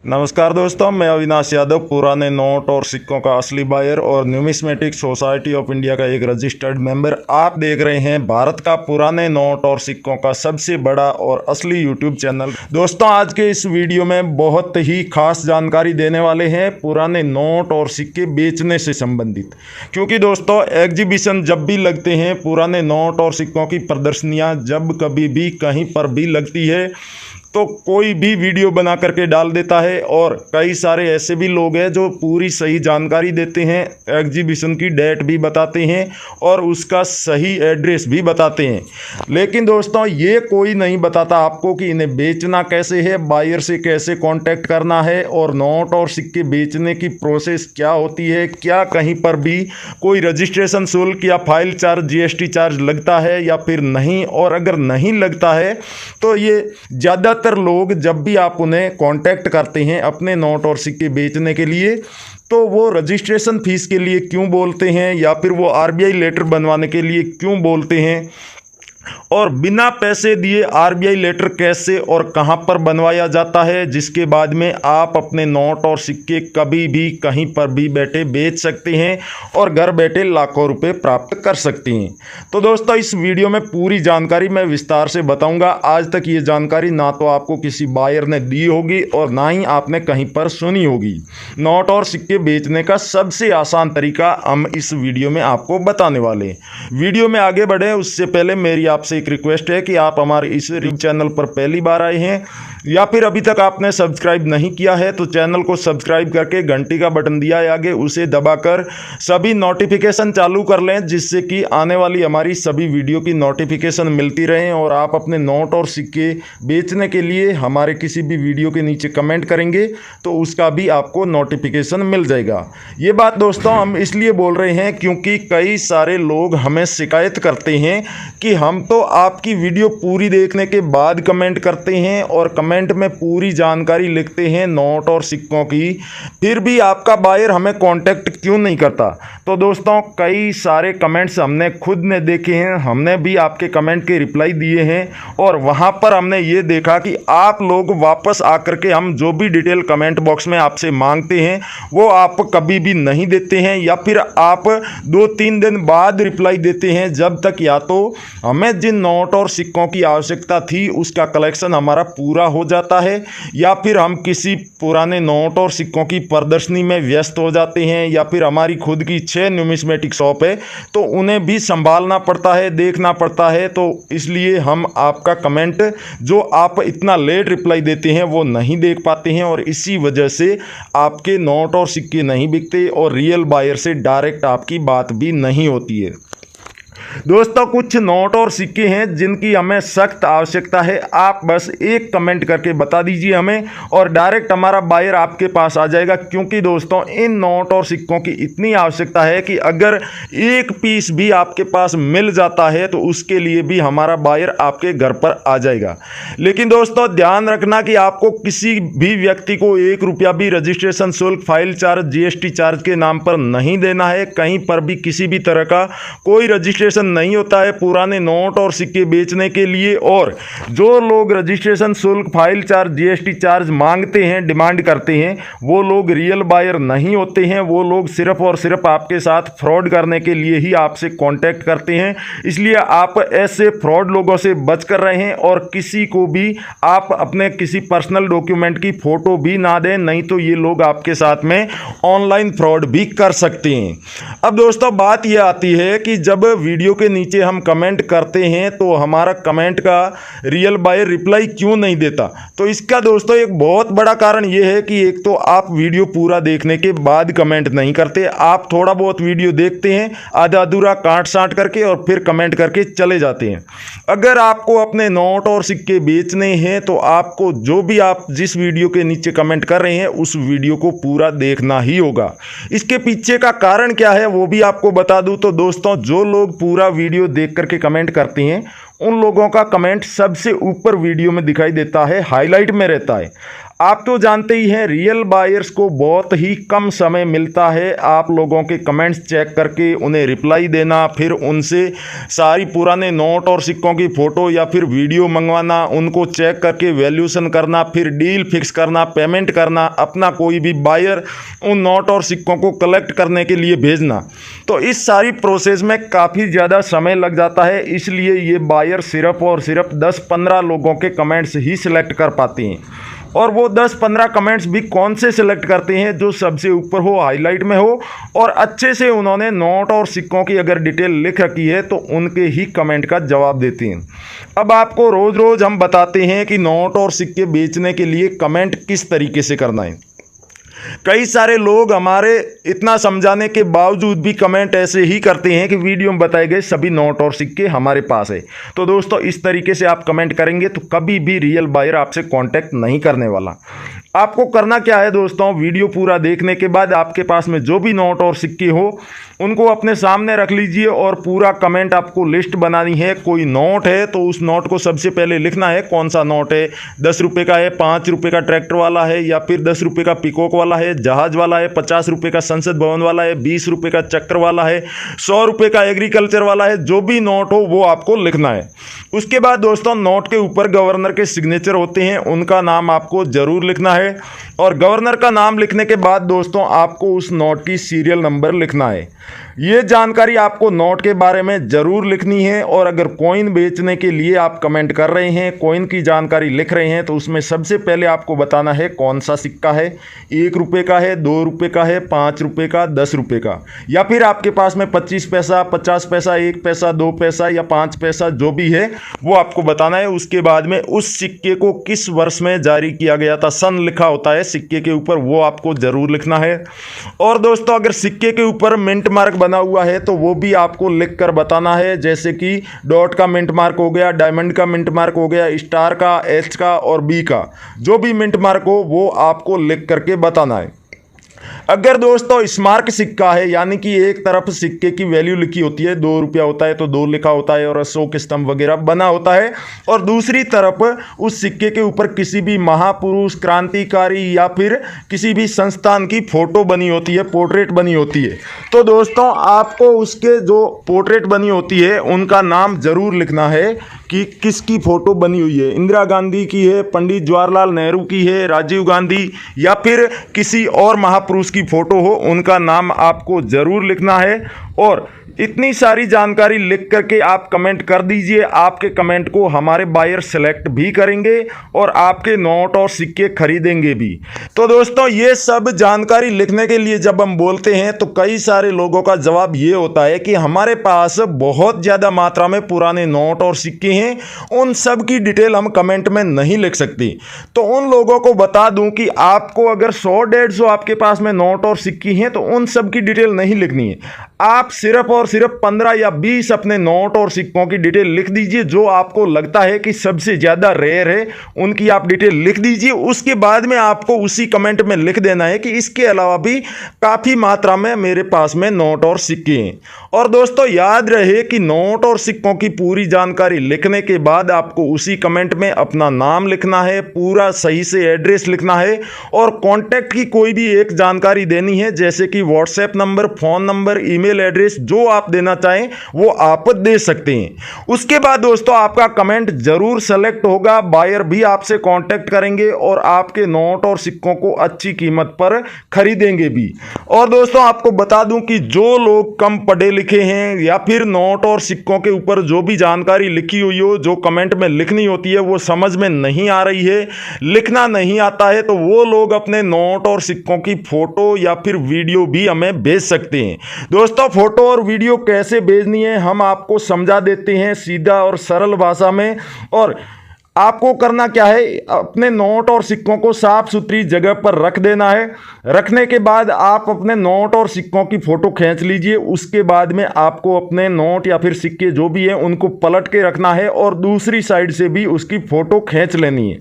नमस्कार दोस्तों, मैं अविनाश यादव, पुराने नोट और सिक्कों का असली बायर और न्यूमिस्मेटिक सोसाइटी ऑफ इंडिया का एक रजिस्टर्ड मेंबर। आप देख रहे हैं भारत का पुराने नोट और सिक्कों का सबसे बड़ा और असली यूट्यूब चैनल। दोस्तों, आज के इस वीडियो में बहुत ही खास जानकारी देने वाले हैं पुराने नोट और सिक्के बेचने से संबंधित। क्योंकि दोस्तों, एग्जीबिशन जब भी लगते हैं, पुराने नोट और सिक्कों की प्रदर्शनियाँ जब कभी भी कहीं पर भी लगती है तो कोई भी वीडियो बना करके डाल देता है और कई सारे ऐसे भी लोग हैं जो पूरी सही जानकारी देते हैं, एग्जीबिशन की डेट भी बताते हैं और उसका सही एड्रेस भी बताते हैं। लेकिन दोस्तों, ये कोई नहीं बताता आपको कि इन्हें बेचना कैसे है, बायर से कैसे कांटेक्ट करना है और नोट और सिक्के बेचने की प्रोसेस क्या होती है, क्या कहीं पर भी कोई रजिस्ट्रेशन शुल्क या फाइल चार्ज, जीएसटी चार्ज लगता है या फिर नहीं। और अगर नहीं लगता है तो ये ज़्यादा लोग जब भी आप उन्हें कांटेक्ट करते हैं अपने नोट और सिक्के बेचने के लिए, तो वो रजिस्ट्रेशन फीस के लिए क्यों बोलते हैं या फिर वो आरबीआई लेटर बनवाने के लिए क्यों बोलते हैं, और बिना पैसे दिए आरबीआई लेटर कैसे और कहां पर बनवाया जाता है, जिसके बाद में आप अपने नोट और सिक्के कभी भी कहीं पर भी बैठे बेच सकते हैं और घर बैठे लाखों रुपए प्राप्त कर सकते हैं। तो दोस्तों, इस वीडियो में पूरी जानकारी मैं विस्तार से बताऊंगा। आज तक ये जानकारी ना तो आपको किसी बायर ने दी होगी और ना ही आपने कहीं पर सुनी होगी। नोट और सिक्के बेचने का सबसे आसान तरीका हम इस वीडियो में आपको बताने वाले हैं। वीडियो में आगे बढ़े उससे पहले मेरी आपसे एक रिक्वेस्ट है कि आप हमारे इस चैनल पर पहली बार आए हैं या फिर अभी तक आपने सब्सक्राइब नहीं किया है तो चैनल को सब्सक्राइब करके घंटी का बटन दिया है आगे, उसे दबाकर सभी नोटिफिकेशन चालू कर लें, जिससे कि आने वाली हमारी सभी वीडियो की नोटिफिकेशन मिलती रहें और आप अपने नोट और सिक्के बेचने के लिए हमारे किसी भी वीडियो के नीचे कमेंट करेंगे तो उसका भी आपको नोटिफिकेशन मिल जाएगा। ये बात दोस्तों हम इसलिए बोल रहे हैं क्योंकि कई सारे लोग हमें शिकायत करते हैं कि हम तो आपकी वीडियो पूरी देखने के बाद कमेंट करते हैं और कमेंट में पूरी जानकारी लिखते हैं नोट और सिक्कों की, फिर भी आपका बायर हमें कांटेक्ट क्यों नहीं करता। तो दोस्तों, कई सारे कमेंट्स हमने खुद ने देखे हैं, हमने भी आपके कमेंट के रिप्लाई दिए हैं और वहां पर हमने ये देखा कि आप लोग वापस आकर के हम जो भी डिटेल कमेंट बॉक्स में आपसे मांगते हैं वो आप कभी भी नहीं देते हैं या फिर आप 2-3 दिन बाद रिप्लाई देते हैं, जब तक या तो हमें जिन नोट और सिक्कों की आवश्यकता थी उसका कलेक्शन हमारा पूरा हो जाता है या फिर हम किसी पुराने नोट और सिक्कों की प्रदर्शनी में व्यस्त हो जाते हैं या फिर हमारी खुद की 6 न्यूमिस्मेटिक शॉप है तो उन्हें भी संभालना पड़ता है, देखना पड़ता है। तो इसलिए हम आपका कमेंट जो आप इतना लेट रिप्लाई देते हैं वो नहीं देख पाते हैं और इसी वजह से आपके नोट और सिक्के नहीं बिकते और रियल बायर से डायरेक्ट आपकी बात भी नहीं होती है। दोस्तों, कुछ नोट और सिक्के हैं जिनकी हमें सख्त आवश्यकता है। आप बस एक कमेंट करके बता दीजिए हमें और डायरेक्ट हमारा बायर आपके पास आ जाएगा। क्योंकि दोस्तों, इन नोट और सिक्कों की इतनी आवश्यकता है कि अगर एक पीस भी आपके पास मिल जाता है तो उसके लिए भी हमारा बायर आपके घर पर आ जाएगा। लेकिन दोस्तों, ध्यान रखना कि आपको किसी भी व्यक्ति को 1 रुपया भी रजिस्ट्रेशन शुल्क, फाइल चार्ज, जीएसटी चार्ज के नाम पर नहीं देना है। कहीं पर भी किसी भी तरह का कोई रजिस्ट्रेशन नहीं होता है पुराने नोट और सिक्के बेचने के लिए। और जो लोग रजिस्ट्रेशन शुल्क, फाइल चार्ज, जीएसटी चार्ज मांगते हैं, डिमांड करते हैं, वो लोग रियल बायर नहीं होते हैं। वो लोग सिर्फ और सिर्फ आपके साथ फ्रॉड करने के लिए ही आपसे कांटेक्ट करते हैं। इसलिए आप ऐसे फ्रॉड लोगों से बच कर रहें और किसी को भी आप अपने किसी पर्सनल डॉक्यूमेंट की फोटो भी ना दें, नहीं तो ये लोग आपके साथ में ऑनलाइन फ्रॉड भी कर सकते हैं। अब दोस्तों, बात यह आती है कि जब वीडियो के नीचे हम कमेंट करते हैं तो हमारा कमेंट का रियल बायर रिप्लाई क्यों नहीं देता। तो इसका दोस्तों एक बहुत बड़ा कारण यह है कि एक तो आप वीडियो पूरा देखने के बाद कमेंट नहीं करते, आप थोड़ा बहुत वीडियो देखते हैं, आधा अधूरा काट साट करके और फिर कमेंट करके चले जाते हैं। अगर आपको अपने नोट और सिक्के बेचने हैं तो आपको जो भी आप जिस वीडियो के नीचे कमेंट कर रहे हैं उस वीडियो को पूरा देखना ही होगा। इसके पीछे का कारण क्या है वो भी आपको बता दूं तो दोस्तों, जो लोग पूरा वीडियो देख करके कमेंट करते हैं उन लोगों का कमेंट सबसे ऊपर वीडियो में दिखाई देता है, हाईलाइट में रहता है। आप तो जानते ही हैं रियल बायर्स को बहुत ही कम समय मिलता है आप लोगों के कमेंट्स चेक करके उन्हें रिप्लाई देना, फिर उनसे सारी पुराने नोट और सिक्कों की फ़ोटो या फिर वीडियो मंगवाना, उनको चेक करके वैल्यूएशन करना, फिर डील फिक्स करना, पेमेंट करना, अपना कोई भी बायर उन नोट और सिक्कों को कलेक्ट करने के लिए भेजना। तो इस सारी प्रोसेस में काफ़ी ज़्यादा समय लग जाता है, इसलिए ये बायर सिर्फ और सिर्फ 10-15 लोगों के कमेंट्स ही सिलेक्ट कर पाते हैं। और वो 10-15 कमेंट्स भी कौन से सिलेक्ट करते हैं, जो सबसे ऊपर हो, हाईलाइट में हो और अच्छे से उन्होंने नोट और सिक्कों की अगर डिटेल लिख रखी है तो उनके ही कमेंट का जवाब देते हैं। अब आपको रोज़ रोज़ हम बताते हैं कि नोट और सिक्के बेचने के लिए कमेंट किस तरीके से करना है। कई सारे लोग हमारे इतना समझाने के बावजूद भी कमेंट ऐसे ही करते हैं कि वीडियो में बताए गए सभी नोट और सिक्के हमारे पास है। तो दोस्तों इस तरीके से आप कमेंट करेंगे तो कभी भी रियल बायर आपसे कांटेक्ट नहीं करने वाला। आपको करना क्या है दोस्तों, वीडियो पूरा देखने के बाद आपके पास में जो भी नोट और सिक्के हो उनको अपने सामने रख लीजिए और पूरा कमेंट आपको लिस्ट बनानी है। कोई नोट है तो उस नोट को सबसे पहले लिखना है कौन सा नोट है, 10 रुपये का है, 5 रुपये का ट्रैक्टर वाला है या फिर 10 रुपये का पिकॉक वाला है, जहाज वाला है, 50 रुपये का संसद भवन वाला है, 20 रुपये का चक्र वाला है, 100 रुपये का एग्रीकल्चर वाला है। जो भी नोट हो वो आपको लिखना है। उसके बाद दोस्तों नोट के ऊपर गवर्नर के सिग्नेचर होते हैं, उनका नाम आपको ज़रूर लिखना है और गवर्नर का नाम लिखने के बाद दोस्तों आपको उस नोट की सीरियल नंबर लिखना है। ये जानकारी आपको नोट के बारे में ज़रूर लिखनी है। और अगर कॉइन बेचने के लिए आप कमेंट कर रहे हैं, कॉइन की जानकारी लिख रहे हैं, तो उसमें सबसे पहले आपको बताना है कौन सा सिक्का है, 1 रुपये का है, 2 रुपये का है, 5 रुपये का, 10 रुपये का, या फिर आपके पास में 25 पैसा, 50 पैसा, 1 पैसा, 2 पैसा या 5 पैसा जो भी है वो आपको बताना है। उसके बाद में उस सिक्के को किस वर्ष में जारी किया गया था, सन लिखा होता है सिक्के के ऊपर, वो आपको ज़रूर लिखना है। और दोस्तों अगर सिक्के के ऊपर मिंट मार्क बना हुआ है तो वो भी आपको लिख कर बताना है, जैसे कि डॉट का मिंट मार्क हो गया, डायमंड का मिंट मार्क हो गया, स्टार का, एच का और बी का, जो भी मिंट मार्क हो वो आपको लिख करके बताना है। अगर दोस्तों स्मारक सिक्का है, यानी कि एक तरफ सिक्के की वैल्यू लिखी होती है, 2 रुपया होता है तो 2 लिखा होता है और अशोक स्तंभ वगैरह बना होता है, और दूसरी तरफ उस सिक्के के ऊपर किसी भी महापुरुष, क्रांतिकारी या फिर किसी भी संस्थान की फोटो बनी होती है, पोर्ट्रेट बनी होती है, तो दोस्तों आपको उसके जो पोर्ट्रेट बनी होती है उनका नाम जरूर लिखना है कि किसकी फ़ोटो बनी हुई है। इंदिरा गांधी की है, पंडित जवाहरलाल नेहरू की है, राजीव गांधी या फिर किसी और महापुरुष की फ़ोटो हो, उनका नाम आपको ज़रूर लिखना है। और इतनी सारी जानकारी लिख करके आप कमेंट कर दीजिए। आपके कमेंट को हमारे बायर सेलेक्ट भी करेंगे और आपके नोट और सिक्के खरीदेंगे भी। तो दोस्तों ये सब जानकारी लिखने के लिए जब हम बोलते हैं तो कई सारे लोगों का जवाब ये होता है कि हमारे पास बहुत ज़्यादा मात्रा में पुराने नोट और सिक्के हैं, उन सब की डिटेल हम कमेंट में नहीं लिख सकते। तो उन लोगों को बता दूं कि आपको अगर 100-150 आपके पास में नोट और सिक्के हैं तो उन सब की डिटेल नहीं लिखनी है। आप सिर्फ और सिर्फ 15 या 20 अपने नोट और सिक्कों की डिटेल लिख दीजिए, जो आपको लगता है कि सबसे ज़्यादा रेयर है उनकी आप डिटेल लिख दीजिए। उसके बाद में आपको उसी कमेंट में लिख देना है कि इसके अलावा भी काफ़ी मात्रा में मेरे पास में नोट और सिक्के हैं। और दोस्तों याद रहे कि नोट और सिक्कों की पूरी जानकारी लिखने के बाद आपको उसी कमेंट में अपना नाम लिखना है, पूरा सही से एड्रेस लिखना है और कॉन्टैक्ट की कोई भी एक जानकारी देनी है, जैसे कि WhatsApp number, phone number, email address, जो आप देना चाहें वो आप दे सकते हैं। उसके बाद दोस्तों आपका कमेंट जरूर सेलेक्ट होगा, बायर भी आपसे कांटेक्ट करेंगे और आपके नोट और सिक्कों को अच्छी कीमत पर खरीदेंगे भी। और दोस्तों आपको बता दूं कि जो लोग कम पढ़े लिखे हैं या फिर नोट और सिक्कों के ऊपर जो भी जानकारी लिखी हुई हो, जो कमेंट में लिखनी होती है वो समझ में नहीं आ रही है, लिखना नहीं आता है, तो वो लोग अपने नोट और सिक्कों की फोटो या फिर वीडियो भी हमें भेज सकते हैं। दोस्तों फोटो और वीडियो कैसे भेजनी है हम आपको समझा देते हैं सीधा और सरल भाषा में। और आपको करना क्या है, अपने नोट और सिक्कों को साफ सुथरी जगह पर रख देना है। रखने के बाद आप अपने नोट और सिक्कों की फ़ोटो खींच लीजिए। उसके बाद में आपको अपने नोट या फिर सिक्के जो भी हैं उनको पलट के रखना है और दूसरी साइड से भी उसकी फ़ोटो खींच लेनी है।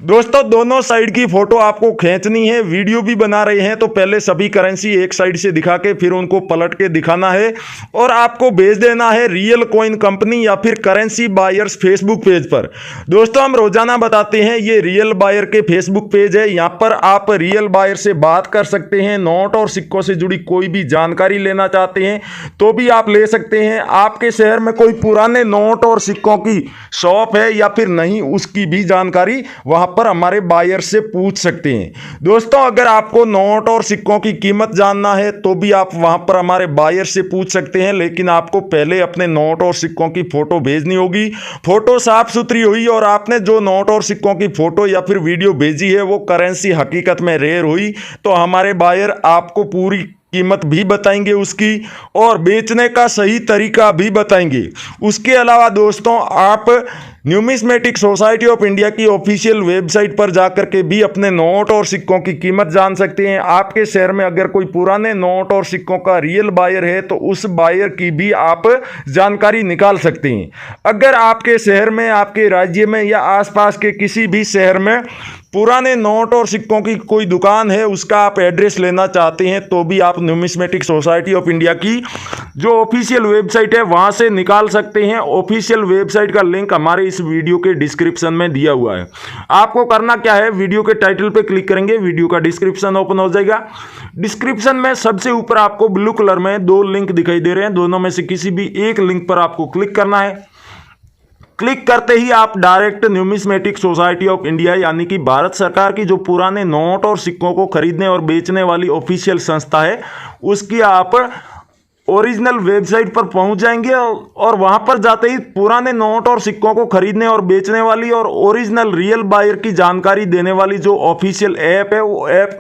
दोस्तों दोनों साइड की फ़ोटो आपको खींचनी है। वीडियो भी बना रहे हैं तो पहले सभी करेंसी एक साइड से दिखा के फिर उनको पलट के दिखाना है और आपको भेज देना है रियल कॉइन कंपनी या फिर करेंसी बायर्स फेसबुक पेज पर। दोस्तों दोस्तों हम रोजाना बताते हैं, ये रियल बायर के फेसबुक पेज है। यहाँ पर आप रियल बायर से बात कर सकते हैं। नोट और सिक्कों से जुड़ी कोई भी जानकारी लेना चाहते हैं तो भी आप ले सकते हैं। आपके शहर में कोई पुराने नोट और सिक्कों की शॉप है या फिर नहीं, उसकी भी जानकारी वहां पर हमारे बायर से पूछ सकते हैं। दोस्तों अगर आपको नोट और सिक्कों की कीमत जानना है तो भी आप वहां पर हमारे बायर से पूछ सकते हैं, लेकिन आपको पहले अपने नोट और सिक्कों की फोटो भेजनी होगी। फोटो साफ सुथरी हुई और आपने जो नोट और सिक्कों की फोटो या फिर वीडियो भेजी है वो करेंसी हकीकत में रेयर हुई तो हमारे बायर आपको पूरी कीमत भी बताएंगे उसकी, और बेचने का सही तरीका भी बताएंगे। उसके अलावा दोस्तों आप न्यूमिस्मेटिक सोसाइटी ऑफ इंडिया की ऑफिशियल वेबसाइट पर जाकर के भी अपने नोट और सिक्कों की कीमत जान सकते हैं। आपके शहर में अगर कोई पुराने नोट और सिक्कों का रियल बायर है तो उस बायर की भी आप जानकारी निकाल सकते हैं। अगर आपके शहर में, आपके राज्य में या आसपास के किसी भी शहर में पुराने नोट और सिक्कों की कोई दुकान है, उसका आप एड्रेस लेना चाहते हैं तो भी आप न्यूमिस्मेटिक सोसाइटी ऑफ इंडिया की जो ऑफिशियल वेबसाइट है वहां से निकाल सकते हैं। ऑफिशियल वेबसाइट का लिंक हमारे इस वीडियो के डिस्क्रिप्शन में दिया हुआ है। आपको करना क्या है, वीडियो के टाइटल पे क्लिक करेंगे, वीडियो का डिस्क्रिप्शन ओपन हो जाएगा। डिस्क्रिप्शन में सबसे ऊपर आपको ब्लू कलर में 2 लिंक दिखाई दे रहे हैं, दोनों में से किसी भी एक लिंक पर आपको क्लिक करना है। क्लिक करते ही आप direct numismatic society of India यानी कि भारत सरकार की जो पुराने नोट और सिक्कों को खरीदने और बेचने वाली ऑफिशियल संस्था है उसकी आप ओरिजिनल वेबसाइट पर पहुंच जाएंगे और वहां पर जाते ही पुराने नोट और सिक्कों को खरीदने और बेचने वाली और ओरिजिनल रियल बायर की जानकारी देने वाली जो ऑफिशियल ऐप है वो ऐप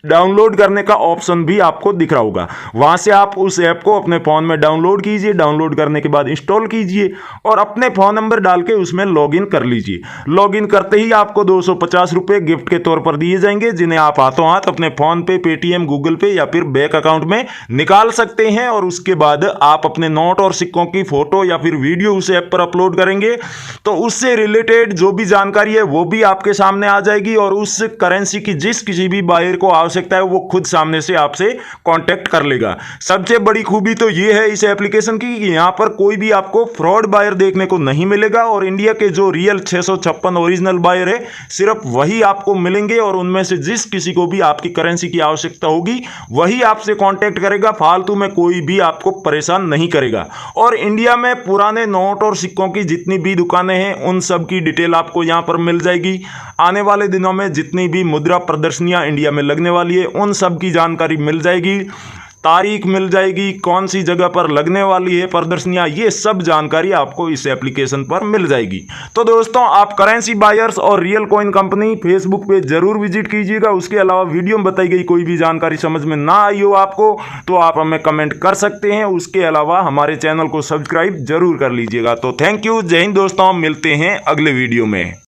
डाउनलोड करने का ऑप्शन भी आपको दिख रहा होगा। वहां से आप उस ऐप को अपने फोन में डाउनलोड कीजिए, डाउनलोड करने के बाद इंस्टॉल कीजिए और अपने फोन नंबर डाल के उसमें लॉगिन कर लीजिए। लॉगिन करते ही आपको 250 रुपए गिफ्ट के तौर पर दिए जाएंगे, जिन्हें आप हाथों हाथ अपने फोन पे, पेटीएम, गूगल पे या फिर बैंक अकाउंट में निकाल सकते हैं। और उसके बाद आप अपने नोट और सिक्कों की फोटो या फिर वीडियो उस ऐप पर अपलोड करेंगे तो उससे रिलेटेड जो भी जानकारी है वो भी आपके सामने आ जाएगी और उस करेंसी की जिस किसी भी बायर को सकता है वो खुद सामने से आपसे कांटेक्ट कर लेगा। सबसे बड़ी खूबी तो ये है इस एप्लीकेशन की कि यहां पर कोई भी आपको फ्रॉड बायर देखने को नहीं मिलेगा और इंडिया के जो रियल 656 ओरिजिनल बायर है सिर्फ वही आपको मिलेंगे और उनमें से जिस किसी को भी आपकी करेंसी की आवश्यकता होगी वही आपसे कांटेक्ट करेगा। फालतू में कोई भी आपको परेशान नहीं करेगा। और इंडिया में पुराने नोट और सिक्कों की जितनी भी दुकानें हैं उन सब की डिटेल आपको यहां पर मिल जाएगी। आने वाले दिनों में जितनी भी मुद्रा प्रदर्शनियां इंडिया में लगने वाली है उन सब की जानकारी मिल जाएगी, तारीख मिल जाएगी, कौन सी जगह पर लगने वाली है प्रदर्शनियां, ये सब जानकारी आपको इस एप्लीकेशन पर मिल जाएगी। तो दोस्तों आप करेंसी बायर्स और रियल कॉइन कंपनी फेसबुक पे जरूर विजिट कीजिएगा। उसके अलावा वीडियो में बताई गई कोई भी जानकारी समझ में ना आई हो आपको तो आप हमें कमेंट कर सकते हैं। उसके अलावा हमारे चैनल को सब्सक्राइब जरूर कर लीजिएगा। तो थैंक यू, जय हिंद दोस्तों, मिलते हैं अगले वीडियो में।